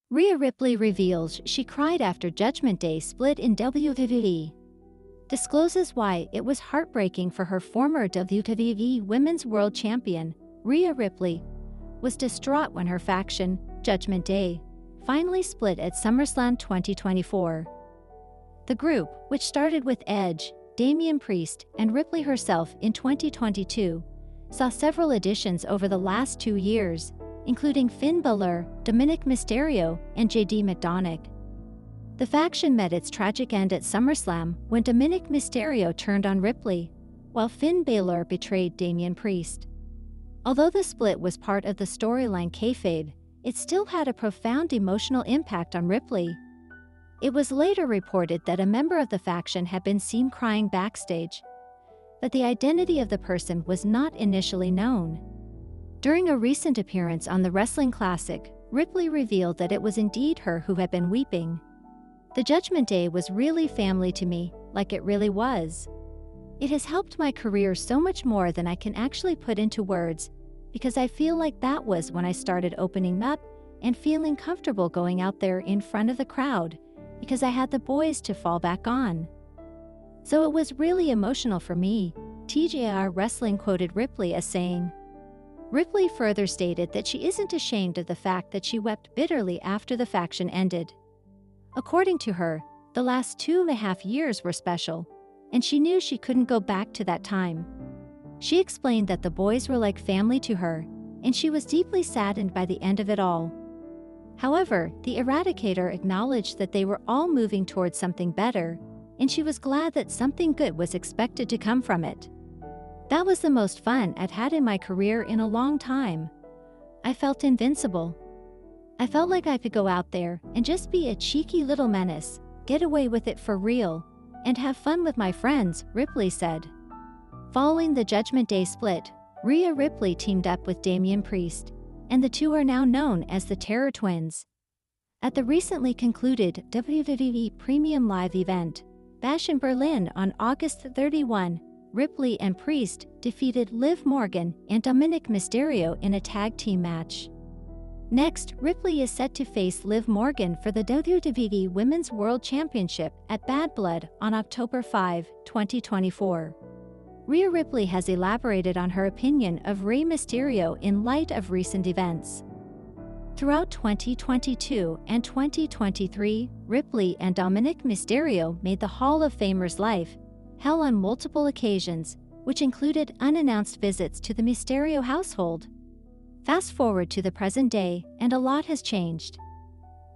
Rhea Ripley reveals she cried after Judgment Day split in WWE. Discloses why it was heartbreaking for her. Former WWE Women's World Champion, Rhea Ripley, was distraught when her faction, Judgment Day, finally split at SummerSlam 2024. The group, which started with Edge, Damian Priest, and Ripley herself in 2022, saw several additions over the last 2 years, including Finn Balor, Dominic Mysterio, and JD McDonagh. The faction met its tragic end at SummerSlam when Dominic Mysterio turned on Ripley, while Finn Balor betrayed Damian Priest. Although the split was part of the storyline kayfabe, it still had a profound emotional impact on Ripley. It was later reported that a member of the faction had been seen crying backstage, but the identity of the person was not initially known. During a recent appearance on the Wrestling Classic, Ripley revealed that it was indeed her who had been weeping. "The Judgment Day was really family to me, like it really was. It has helped my career so much more than I can actually put into words, because I feel like that was when I started opening up and feeling comfortable going out there in front of the crowd, because I had the boys to fall back on. So it was really emotional for me," TJR Wrestling quoted Ripley as saying. Ripley further stated that she isn't ashamed of the fact that she wept bitterly after the faction ended. According to her, the last 2.5 years were special, and she knew she couldn't go back to that time. She explained that the boys were like family to her, and she was deeply saddened by the end of it all. However, the Eradicator acknowledged that they were all moving towards something better, and she was glad that something good was expected to come from it. "That was the most fun I've had in my career in a long time. I felt invincible. I felt like I could go out there and just be a cheeky little menace, get away with it for real, and have fun with my friends," Ripley said. Following the Judgment Day split, Rhea Ripley teamed up with Damian Priest, and the two are now known as the Terror Twins. At the recently concluded WWE Premium Live event, Bash in Berlin on August 31, Ripley and Priest defeated Liv Morgan and Dominic Mysterio in a tag team match. Next, Ripley is set to face Liv Morgan for the WWE Women's World Championship at Bad Blood on October 5, 2024. Rhea Ripley has elaborated on her opinion of Rey Mysterio in light of recent events. Throughout 2022 and 2023, Ripley and Dominic Mysterio made the Hall of Famer's life hell on multiple occasions, which included unannounced visits to the Mysterio household. Fast forward to the present day, and a lot has changed.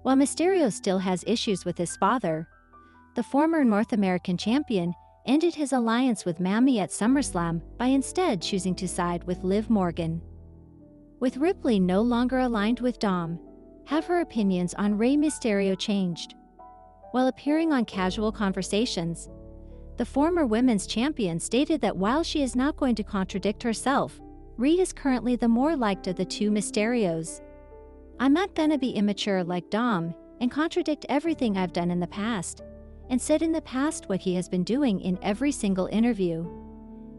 While Mysterio still has issues with his father, the former North American champion ended his alliance with Mammy at SummerSlam by instead choosing to side with Liv Morgan. With Ripley no longer aligned with Dom, have her opinions on Rey Mysterio changed? While appearing on Casual Conversations, the former women's champion stated that while she is not going to contradict herself, Rhea is currently the more liked of the two Mysterios. "I'm not gonna be immature like Dom and contradict everything I've done in the past, and said in the past what he has been doing in every single interview.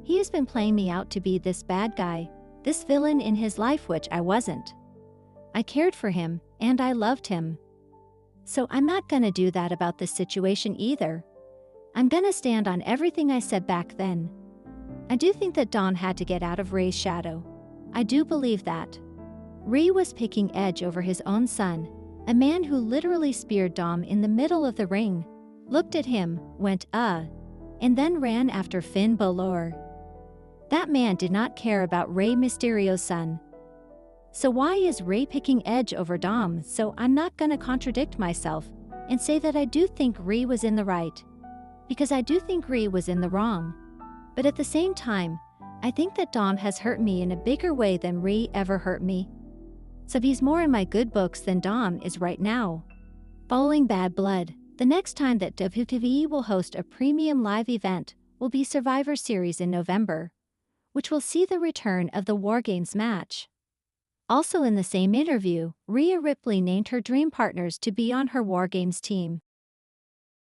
He has been playing me out to be this bad guy, this villain in his life, which I wasn't. I cared for him, and I loved him. So I'm not gonna do that about this situation either. I'm gonna stand on everything I said back then. I do think that Dom had to get out of Rey's shadow. I do believe that. Rey was picking Edge over his own son, a man who literally speared Dom in the middle of the ring, looked at him, went, and then ran after Finn Balor. That man did not care about Rey Mysterio's son. So why is Rey picking Edge over Dom? So I'm not gonna contradict myself and say that I do think Rey was in the right, because I do think Rey was in the wrong. But at the same time, I think that Dom has hurt me in a bigger way than Rey ever hurt me. So he's more in my good books than Dom is right now." Following Bad Blood, the next time that WWE will host a premium live event will be Survivor Series in November, which will see the return of the War Games match. Also in the same interview, Rhea Ripley named her dream partners to be on her War Games team.